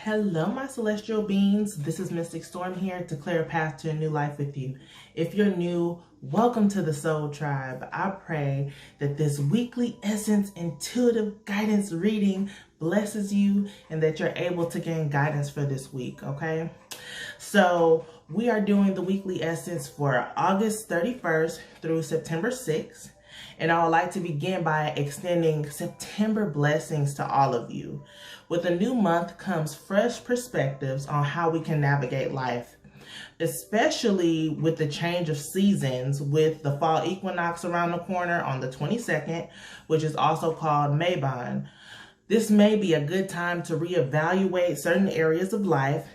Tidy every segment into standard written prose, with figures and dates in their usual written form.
Hello, my celestial beings. This is Mystic Storm here to clear a path to a new life with you. If you're new, welcome to the Soul Tribe. I pray that this weekly essence intuitive guidance reading blesses you and that you're able to gain guidance for this week, okay? So we are doing the weekly essence for August 31st through September 6th. And I would like to begin by extending September blessings to all of you. With a new month comes fresh perspectives on how we can navigate life, especially with the change of seasons with the fall equinox around the corner on the 22nd, which is also called Mabon. This may be a good time to reevaluate certain areas of life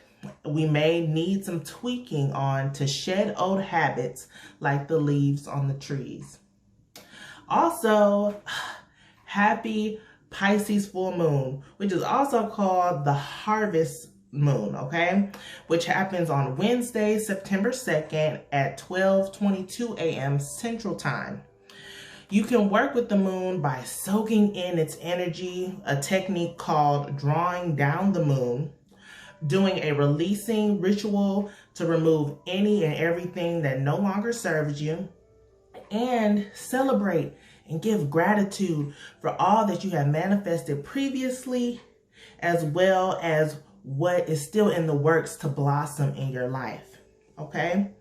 we may need some tweaking on to shed old habits like the leaves on the trees. Also, happy Pisces full moon, which is also called the harvest moon, okay? Which happens on Wednesday, September 2nd at 12:22 a.m. Central Time. You can work with the moon by soaking in its energy, a technique called drawing down the moon, doing a releasing ritual to remove any and everything that no longer serves you, and celebrate and give gratitude for all that you have manifested previously, as well as what is still in the works to blossom in your life, okay?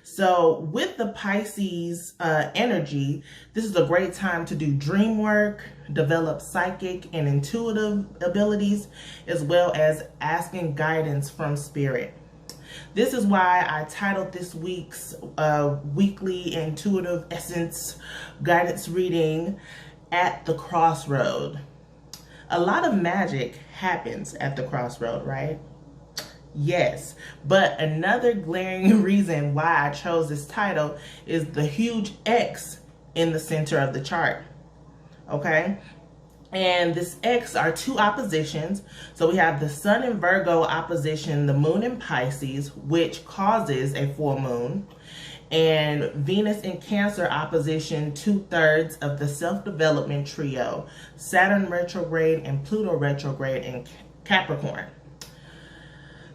So with the Pisces energy, this is a great time to do dream work, develop psychic and intuitive abilities, as well as asking guidance from spirit. This is why I titled this week's weekly intuitive essence guidance reading at the crossroad. A lot of magic happens at the crossroad, right? Yes, but another glaring reason why I chose this title is the huge X in the center of the chart, okay? And this X are two oppositions. So we have the Sun in Virgo opposition, the Moon in Pisces, which causes a full moon. And Venus in Cancer opposition, 2/3 of the self-development trio, Saturn retrograde and Pluto retrograde in Capricorn.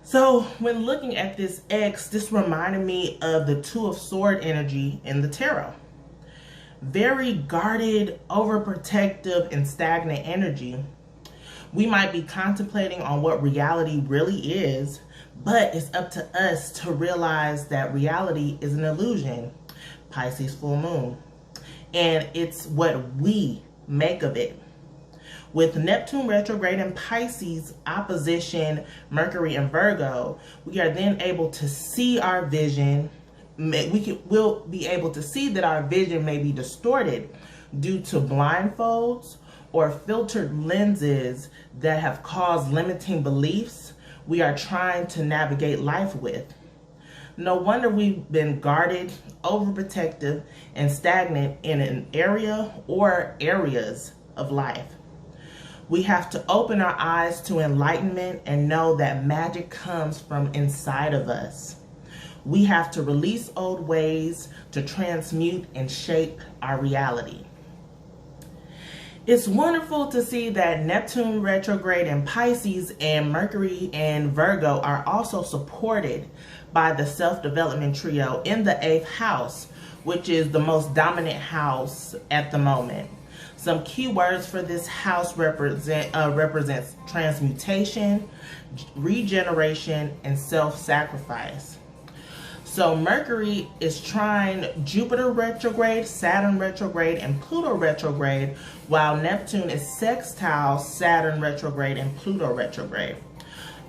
So when looking at this X, this reminded me of the Two of Swords energy in the tarot. Very guarded, overprotective, and stagnant energy. We might be contemplating on what reality really is, but it's up to us to realize that reality is an illusion, Pisces full moon, and it's what we make of it. With Neptune retrograde in Pisces opposition Mercury in Virgo, we are then able to see our vision. We'll be able to see that our vision may be distorted due to blindfolds or filtered lenses that have caused limiting beliefs we are trying to navigate life with. No wonder we've been guarded, overprotective, and stagnant in an area or areas of life. We have to open our eyes to enlightenment and know that magic comes from inside of us. We have to release old ways to transmute and shape our reality. It's wonderful to see that Neptune retrograde in Pisces and Mercury and Virgo are also supported by the self-development trio in the 8th house, which is the most dominant house at the moment. Some key words for this house represents transmutation, regeneration, and self-sacrifice. So Mercury is trine Jupiter retrograde, Saturn retrograde, and Pluto retrograde, while Neptune is sextile Saturn retrograde and Pluto retrograde.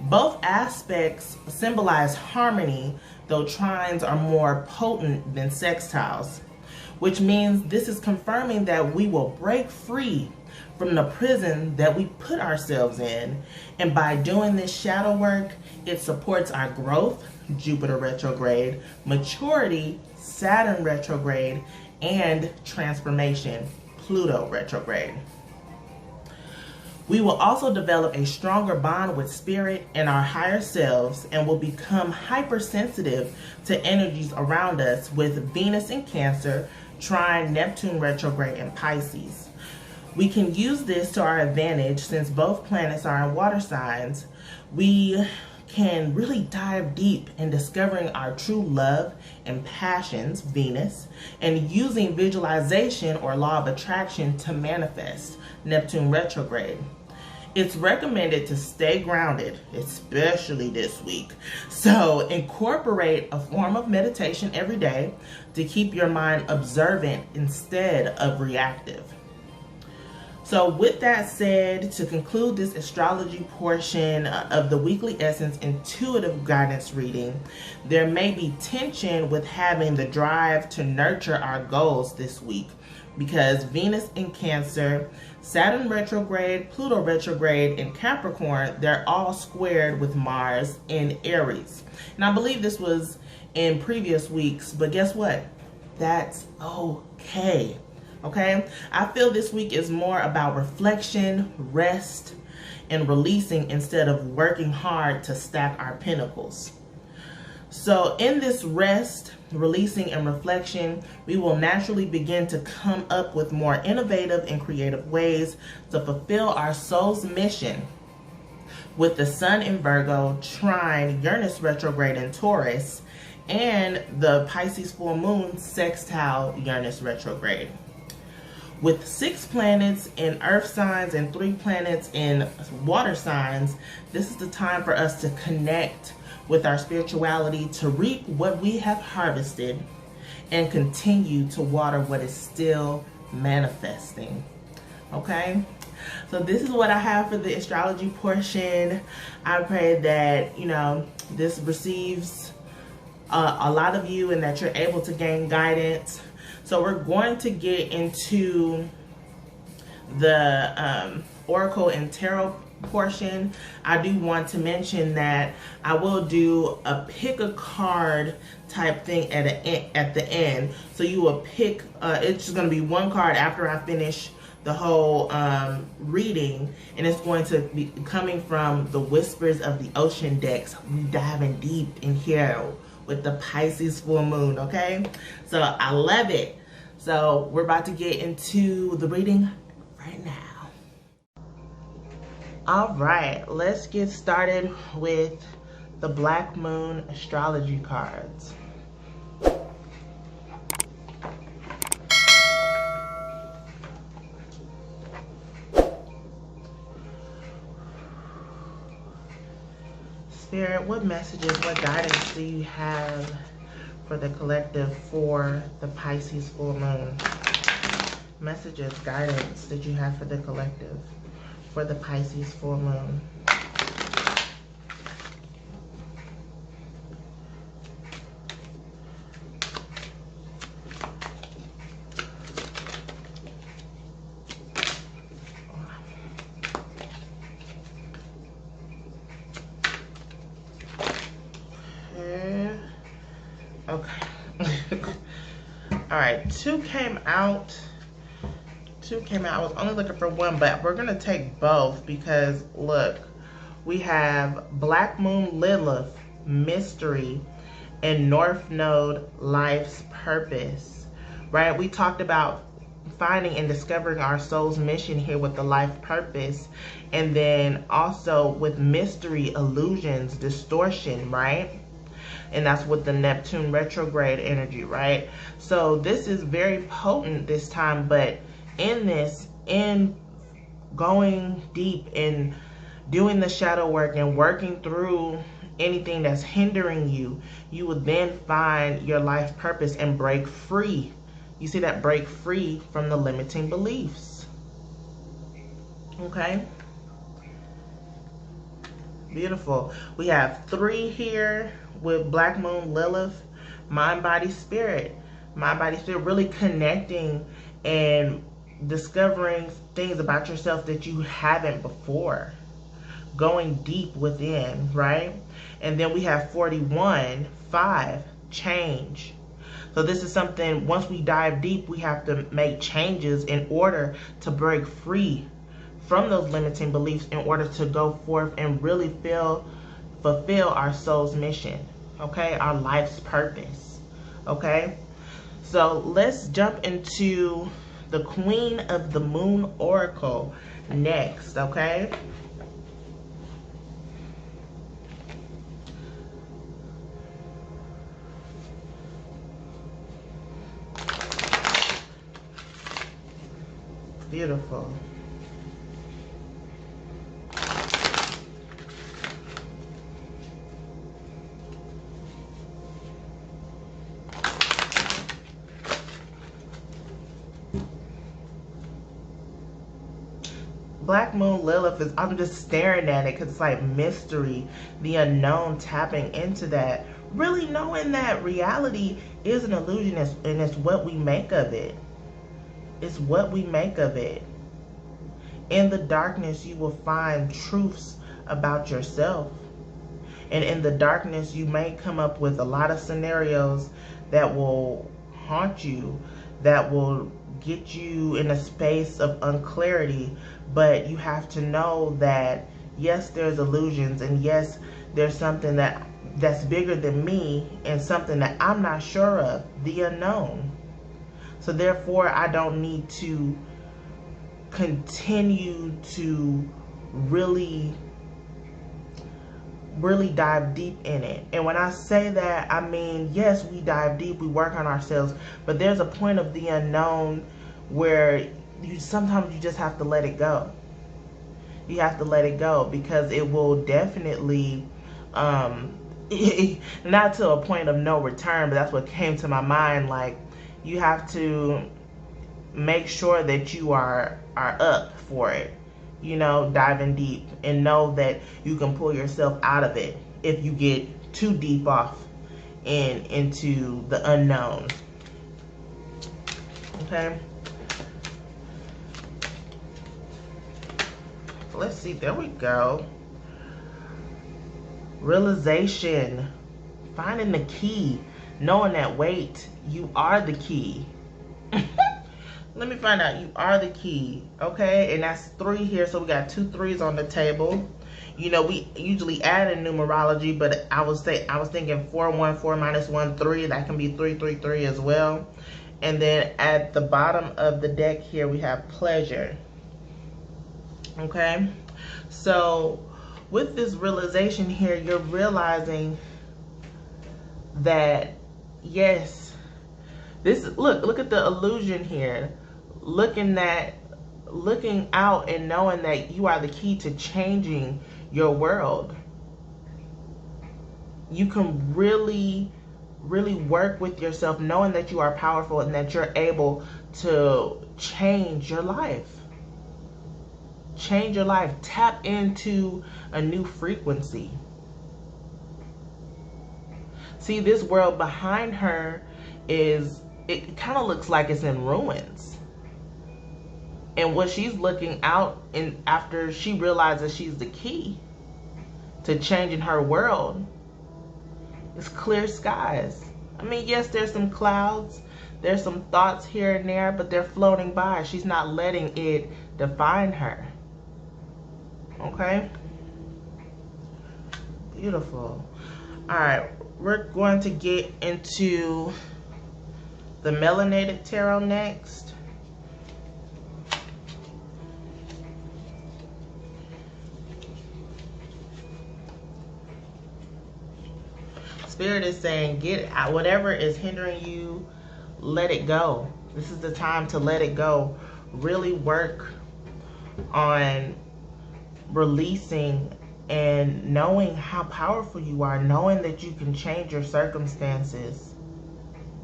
Both aspects symbolize harmony, though trines are more potent than sextiles, which means this is confirming that we will break free from the prison that we put ourselves in. And by doing this shadow work, it supports our growth, Jupiter retrograde, maturity, Saturn retrograde, and transformation, Pluto retrograde. We will also develop a stronger bond with spirit and our higher selves and will become hypersensitive to energies around us with Venus in Cancer, trine Neptune retrograde in Pisces. We can use this to our advantage since both planets are in water signs. We can really dive deep in discovering our true love and passions, Venus, and using visualization or law of attraction to manifest, Neptune retrograde. It's recommended to stay grounded, especially this week. So incorporate a form of meditation every day to keep your mind observant instead of reactive. So with that said, to conclude this astrology portion of the Weekly Essence Intuitive Guidance reading, there may be tension with having the drive to nurture our goals this week because Venus in Cancer, Saturn retrograde, Pluto retrograde, and Capricorn, they're all squared with Mars in Aries. And I believe this was in previous weeks, but guess what? That's okay. Okay, I feel this week is more about reflection, rest, and releasing instead of working hard to stack our pinnacles. So in this rest, releasing, and reflection, we will naturally begin to come up with more innovative and creative ways to fulfill our soul's mission with the Sun in Virgo, trine Uranus retrograde in Taurus, and the Pisces full moon sextile Uranus retrograde. With 6 planets in earth signs and 3 planets in water signs, this is the time for us to connect with our spirituality, to reap what we have harvested, and continue to water what is still manifesting. Okay? So this is what I have for the astrology portion. I pray that, this receives a lot of you and that you're able to gain guidance. So we're going to get into the Oracle and Tarot portion. I do want to mention that I will do a pick a card type thing at the end. So you will pick, it's just going to be one card after I finish the whole reading, and it's going to be coming from the Whispers of the Ocean decks. We diving deep in here with the Pisces full moon, okay? So I love it. So we're about to get into the reading right now. All right, let's get started with the Black Moon astrology cards. Spirit, what messages, what guidance do you have for the collective for the Pisces full moon? Messages, guidance that you have for the collective for the Pisces full moon. Okay. All right, two came out. I was only looking for one, but we're gonna take both because look, we have Black Moon Lilith, Mystery, and North Node, Life's Purpose, right? We talked about finding and discovering our soul's mission here with the life purpose, and then also with mystery, illusions, distortion, right? And that's with the Neptune retrograde energy, right? So this is very potent this time, but in going deep in doing the shadow work and working through anything that's hindering you, you would then find your life purpose and break free. You see that? Break free from the limiting beliefs. Okay? Beautiful. We have 3 here with Black Moon Lilith, mind, body, spirit. Mind, body, spirit, really connecting and discovering things about yourself that you haven't before. Going deep within, right? And then we have 41, 5, change. So this is something, once we dive deep, we have to make changes in order to break free from those limiting beliefs in order to go forth and really fulfill our soul's mission, okay? Our life's purpose, okay? So let's jump into the Queen of the Moon Oracle next, okay? Beautiful. Black Moon Lilith is, I'm just staring at it because it's like mystery, the unknown, tapping into that. Really knowing that reality is an illusion, and it's what we make of it. It's what we make of it. In the darkness, you will find truths about yourself. And in the darkness, you may come up with a lot of scenarios that will haunt you, that will get you in a space of unclarity. But you have to know that, yes, there's illusions, and yes, there's something that's bigger than me, and something that I'm not sure of, the unknown. So therefore, I don't need to continue to really dive deep in it. And when I say that, I mean, yes, we dive deep, we work on ourselves, but there's a point of the unknown where sometimes you just have to let it go. You have to let it go, because it will definitely, not to a point of no return, but that's what came to my mind. Like, you have to make sure that you are up for it, you know, diving deep, and know that you can pull yourself out of it if you get too deep off into the unknown. Okay. Let's see, there we go. Realization, finding the key, knowing that, wait, you are the key. Let me find out, you are the key, okay? And that's 3 here, so we got 2 3s on the table. You know, we usually add in numerology, but I was thinking 4 1 4 minus 1 3. That can be 3 3 3 as well. And then at the bottom of the deck here, we have pleasure. Okay, so with this realization here, you're realizing that, yes, this, look at the illusion here, looking out and knowing that you are the key to changing your world. You can really work with yourself, knowing that you are powerful and that you're able to change your life. Change your life. Tap into a new frequency. See, this world behind her it kind of looks like it's in ruins. And what she's looking out, and after she realizes she's the key to changing her world, is clear skies. I mean, yes, there's some clouds, there's some thoughts here and there, but they're floating by. She's not letting it define her. Okay, beautiful. All right, we're going to get into the melanated tarot next. Spirit is saying, get out whatever is hindering you, let it go. This is the time to let it go. Really work on releasing and knowing how powerful you are, knowing that you can change your circumstances.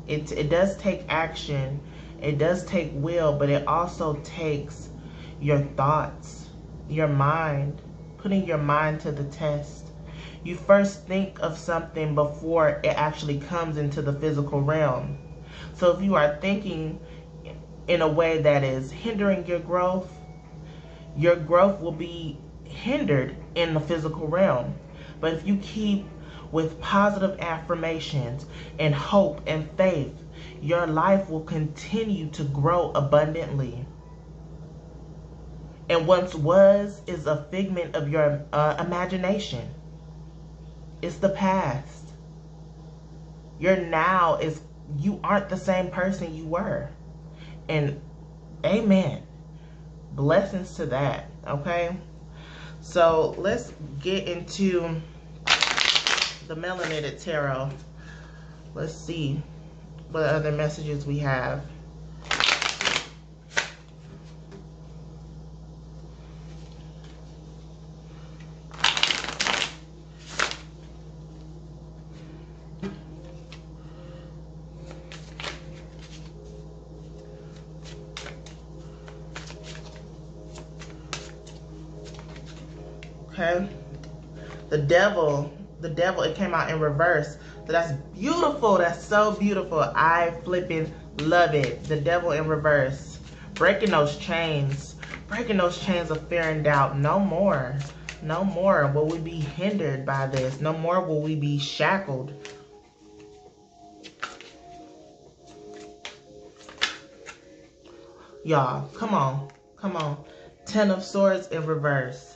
It does take action, it does take will, but it also takes your thoughts, your mind, putting your mind to the test. You first think of something before it actually comes into the physical realm. So if you are thinking in a way that is hindering your growth will be hindered in the physical realm. But if you keep with positive affirmations and hope and faith, your life will continue to grow abundantly. And once was is a figment of your imagination. It's the past. Your now is, you aren't the same person you were. And Amen. Blessings to that, okay? So let's get into the Melanated Tarot. Let's see what other messages we have. Okay, the devil, it came out in reverse. So that's beautiful. That's so beautiful. I flipping love it. The devil in reverse, breaking those chains of fear and doubt. No more, no more will we be hindered by this. No more will we be shackled. Y'all, come on, come on. 10 of Swords in reverse.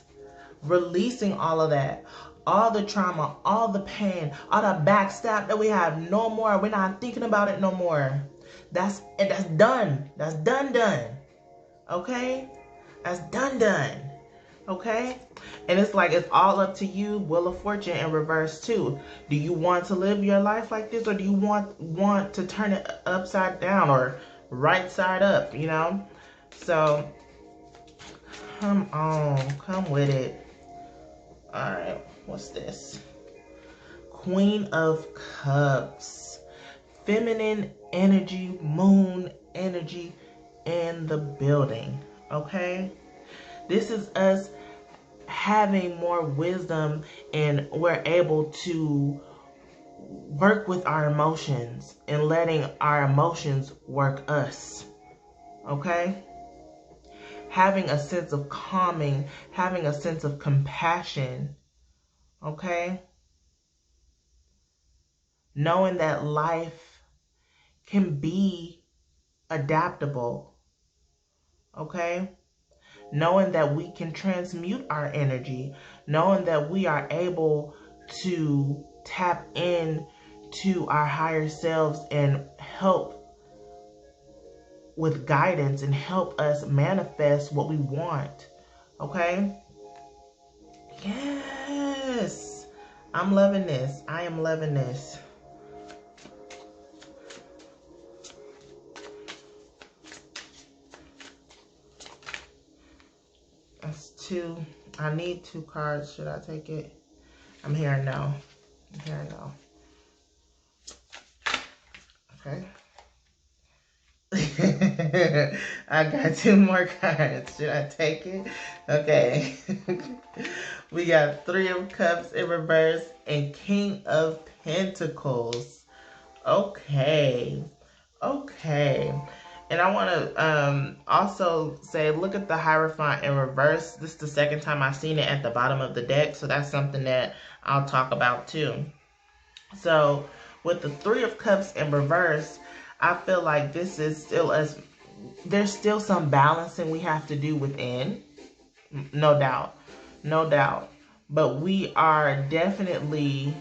Releasing all of that, all the trauma, all the pain, all the backstab that we have. No more. We're not thinking about it no more. That's done. That's done. Okay? That's done. Okay? And it's like, it's all up to you. Wheel of Fortune in reverse too. Do you want to live your life like this, or do you want to turn it upside down or right side up, you know? So come on, come with it. All right, what's this? Queen of Cups. Feminine energy, moon energy in the building, okay? This is us having more wisdom, and we're able to work with our emotions and letting our emotions work us, okay? Having a sense of calming, having a sense of compassion, okay? Knowing that life can be adaptable, okay? Knowing that we can transmute our energy, knowing that we are able to tap in to our higher selves and help with guidance and help us manifest what we want, okay? Yes, I'm loving this. I am loving this. That's 2. I need 2 cards. Should I take it? I'm hearing no. I'm hearing no. Okay. I got 2 more cards. Should I take it? Okay. We got 3 of Cups in reverse and King of Pentacles. Okay. Okay. And I want to also say, look at the Hierophant in reverse. This is the second time I've seen it at the bottom of the deck. So that's something that I'll talk about too. So with the 3 of Cups in reverse, I feel like this is still there's still some balancing we have to do within. No doubt. No doubt. But we are definitely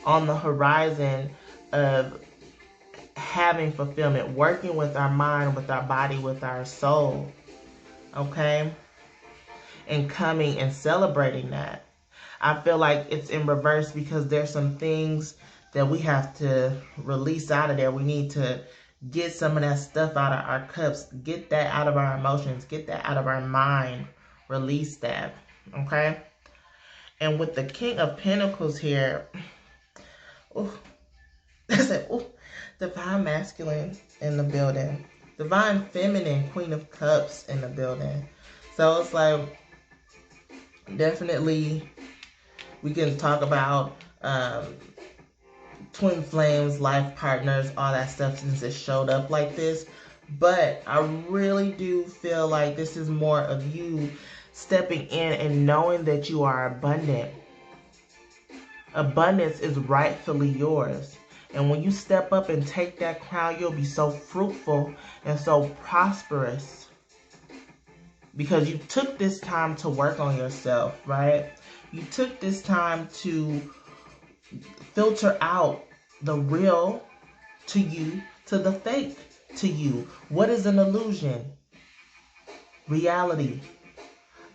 on the horizon of having fulfillment, working with our mind, with our body, with our soul, okay? And coming and celebrating that. I feel like it's in reverse because there's some things that we have to release out of there. We need to get some of that stuff out of our cups, get that out of our emotions, get that out of our mind, release that, okay? And with the King of Pentacles here, ooh, that's it, ooh. Divine Masculine in the building. Divine Feminine, Queen of Cups in the building. So it's like, definitely we can talk about twin flames, life partners, all that stuff since it showed up like this. But I really do feel like this is more of you stepping in and knowing that you are abundant. Abundance is rightfully yours. And when you step up and take that crown, you'll be so fruitful and so prosperous. Because you took this time to work on yourself, right? You took this time to filter out the real to you, to the fake to you. What is an illusion? reality.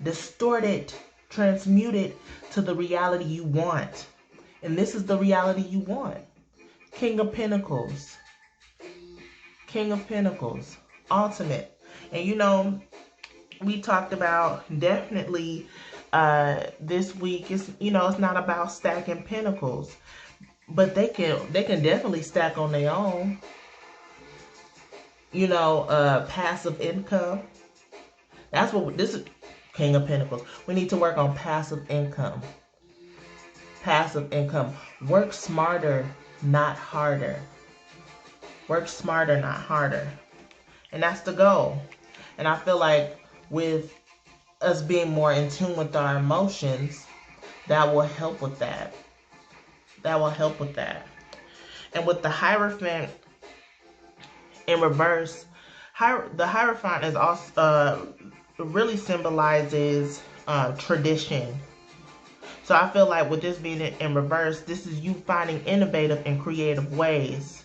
Distort it, transmute it to the reality you want. And this is the reality you want. King of Pentacles. King of Pentacles. Ultimate. And you know, we talked about definitely this week is, you know, it's not about stacking pentacles, but they can definitely stack on their own. You know, passive income. That's what this is. King of Pentacles. We need to work on passive income. Passive income. Work smarter, not harder. Work smarter, not harder. And that's the goal. And I feel like with us being more in tune with our emotions, that will help with that. That will help with that. And with the Hierophant in reverse, the Hierophant is also really symbolizes tradition. So I feel like with this being in reverse, this is you finding innovative and creative ways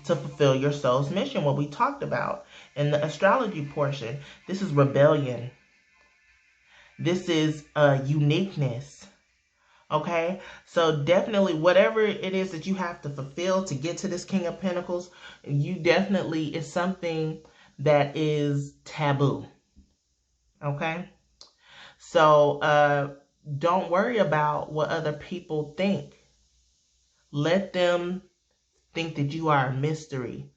to fulfill your soul's mission, what we talked about in the astrology portion. This is rebellion. This is uniqueness. Okay, so definitely whatever it is that you have to fulfill to get to this King of Pentacles, you definitely is something that is taboo. Okay, so don't worry about what other people think. Let them think that you are a mystery.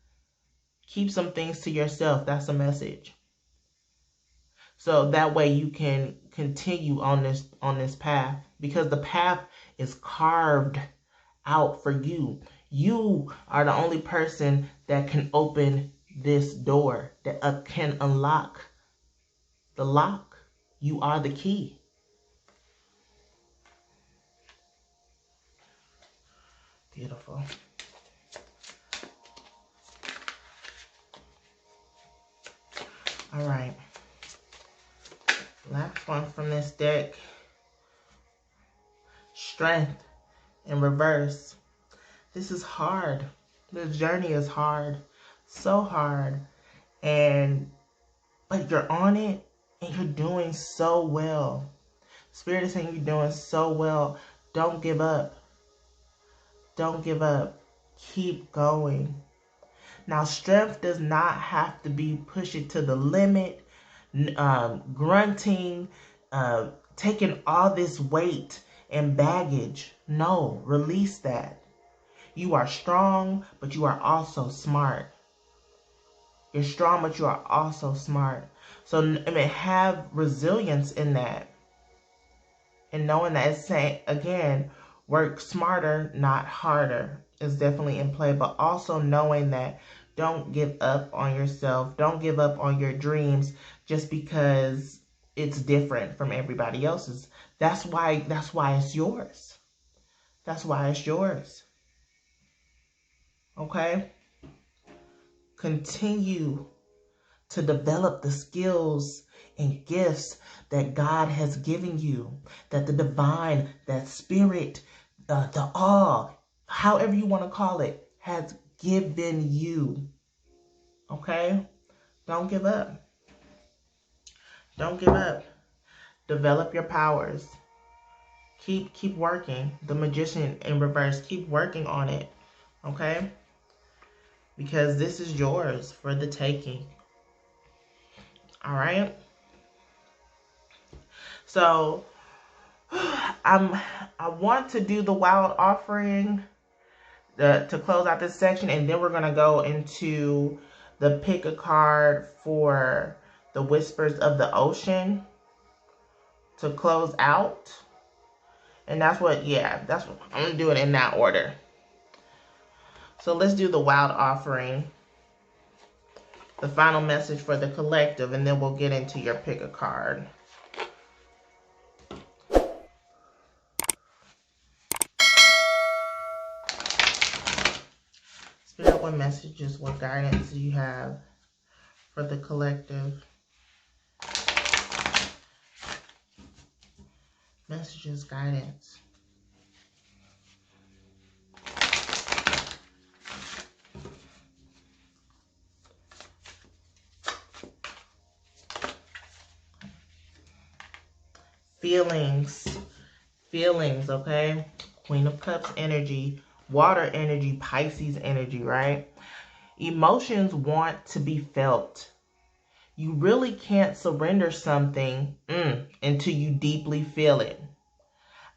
Keep some things to yourself. That's a message. So that way you can continue on this path, because the path is carved out for you. You are the only person that can open this door, that can unlock the lock. You are the key. Beautiful. All right. Last one from this deck. Strength in reverse. This is hard. The journey is hard. So hard. But you're on it and you're doing so well. Spirit is saying you're doing so well. Don't give up. Don't give up. Keep going. Now, strength does not have to be push it to the limit, grunting, taking all this weight and baggage. No, release that. You are strong, but you are also smart. You're strong, but you are also smart. So, I mean, have resilience in that. And knowing that it's saying, again, work smarter, not harder is definitely in play. But also knowing that don't give up on yourself. Don't give up on your dreams just because it's different from everybody else's. That's why it's yours. That's why it's yours. Okay? Continue to develop the skills and gifts that God has given you, that the divine, that spirit, the all, however you want to call it, has given you. Okay? Don't give up. Don't give up. Develop your powers. Keep working. The Magician in reverse, keep working on it. Okay? Because this is yours for the taking. All right? So I want to do the wild offering to close out this section, and then we're going to go into the pick a card for the Whispers of the Ocean to close out. And that's what I'm going to do it in that order. So let's do the wild offering, the final message for the collective, and then we'll get into your pick a card. Spirit, what messages, what guidance do you have for the collective? Messages, guidance. feelings, okay? Queen of Cups energy, water energy, Pisces energy, right? Emotions want to be felt. You really can't surrender something until you deeply feel it.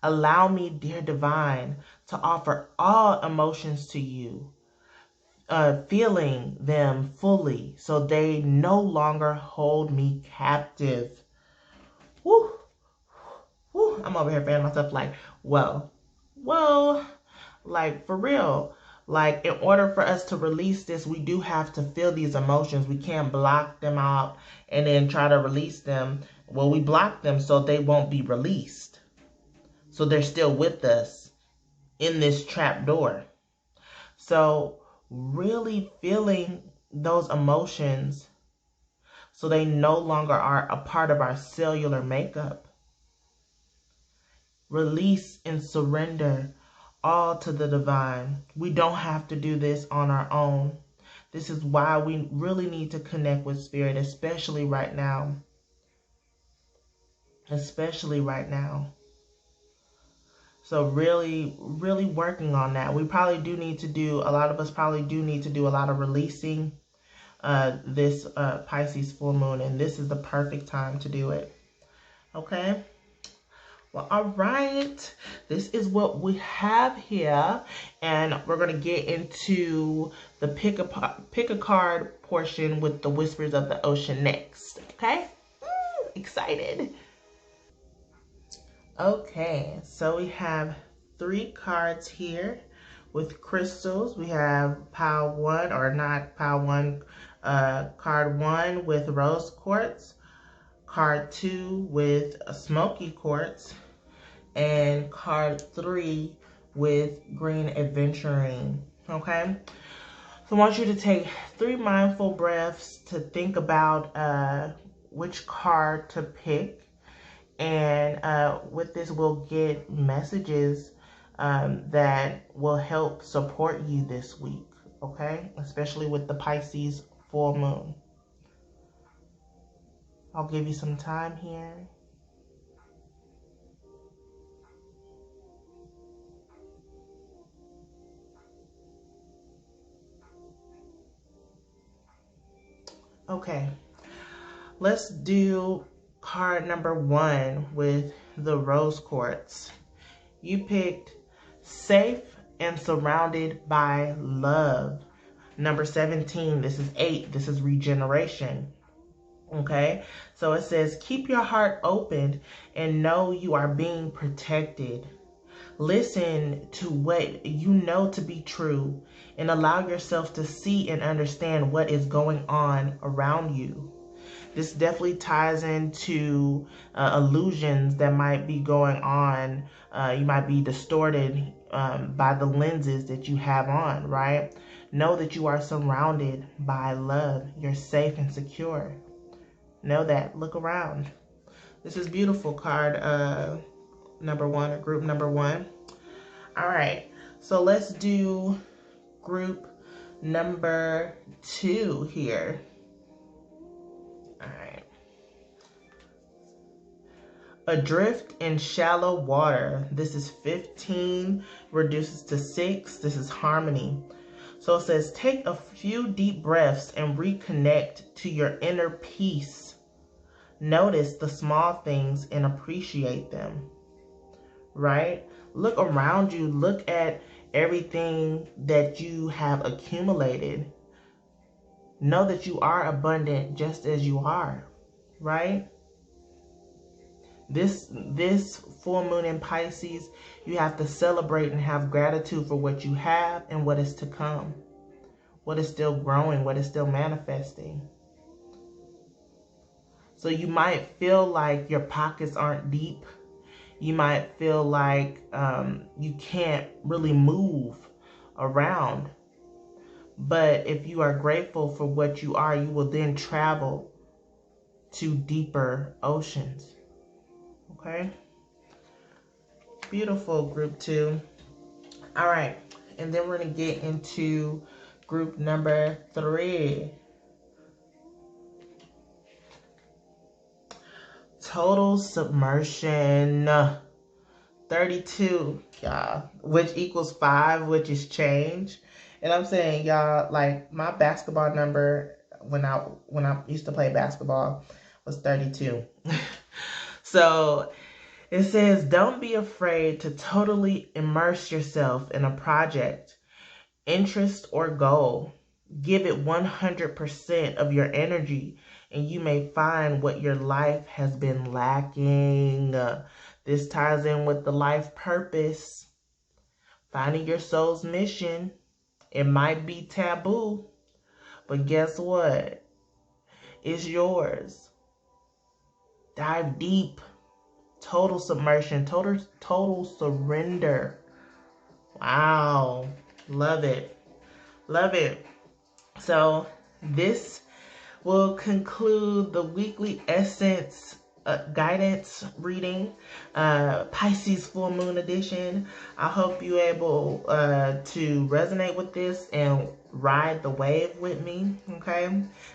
Allow me, dear divine, to offer all emotions to you, feeling them fully so they no longer hold me captive. Woo, woo. I'm over here feeling myself like, whoa, like for real. Like, in order for us to release this, we do have to feel these emotions. We can't block them out and then try to release them. Well, we block them so they won't be released. So they're still with us in this trap door. So really feeling those emotions so they no longer are a part of our cellular makeup. Release and surrender all to the divine. We don't have to do this on our own. This is why we really need to connect with spirit, especially right now. Especially right now. So really, really working on that. We probably do need to do, a lot of us probably do need to do a lot of releasing this Pisces full moon. And this is the perfect time to do it. Okay? Well, all right. This is what we have here. And we're going to get into the pick a card portion with the Whispers of the Ocean next. Okay? Excited. Okay, so we have 3 cards here with crystals. We have pile 1, or not pile 1, card 1 with rose quartz, card 2 with a smoky quartz, and card 3 with green aventurine. Okay, so I want you to take 3 mindful breaths to think about which card to pick. And with this, we'll get messages that will help support you this week, okay? Especially with the Pisces full moon. I'll give you some time here. Okay, let's do card number 1 with the rose quartz. You picked safe and surrounded by love. Number 17, this is 8, this is regeneration. Okay, so it says, keep your heart open and know you are being protected. Listen to what you know to be true and allow yourself to see and understand what is going on around you. This definitely ties into illusions that might be going on. You might be distorted by the lenses that you have on, right? Know that you are surrounded by love. You're safe and secure. Know that. Look around. This is beautiful, card number 1, or group number 1. All right, so let's do group number 2 here. All right. Adrift in shallow water. This is 15, reduces to 6. This is harmony. So it says, take a few deep breaths and reconnect to your inner peace. Notice the small things and appreciate them, right? Look around you. Look at everything that you have accumulated. Know that you are abundant just as you are, right? This full moon in Pisces, you have to celebrate and have gratitude for what you have and what is to come, what is still growing, what is still manifesting. So you might feel like your pockets aren't deep. You might feel like you can't really move around. But if you are grateful for what you are, you will then travel to deeper oceans. Okay? Beautiful, group 2. All right. And then we're going to get into group number 3. total submersion. 32, y'all, which equals 5, which is change. And I'm saying, y'all, like, my basketball number when I used to play basketball was 32. So it says, don't be afraid to totally immerse yourself in a project, interest, or goal. Give it 100% of your energy, and you may find what your life has been lacking. This ties in with the life purpose. Finding your soul's mission. It might be taboo, but guess what? It's yours. Dive deep. Total submersion. Total surrender. Wow. Love it. Love it. So this will conclude the weekly essence guidance reading, Pisces full moon edition. I hope you're able to resonate with this and ride the wave with me, okay?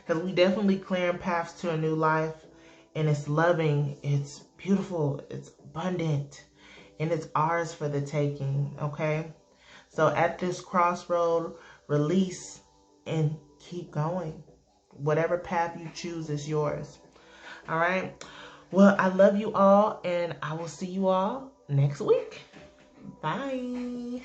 Because we definitely clearing paths to a new life, and it's loving, it's beautiful, it's abundant, and it's ours for the taking, okay? So at this crossroad, release and keep going. Whatever path you choose is yours. All right. Well, I love you all, and I will see you all next week. Bye.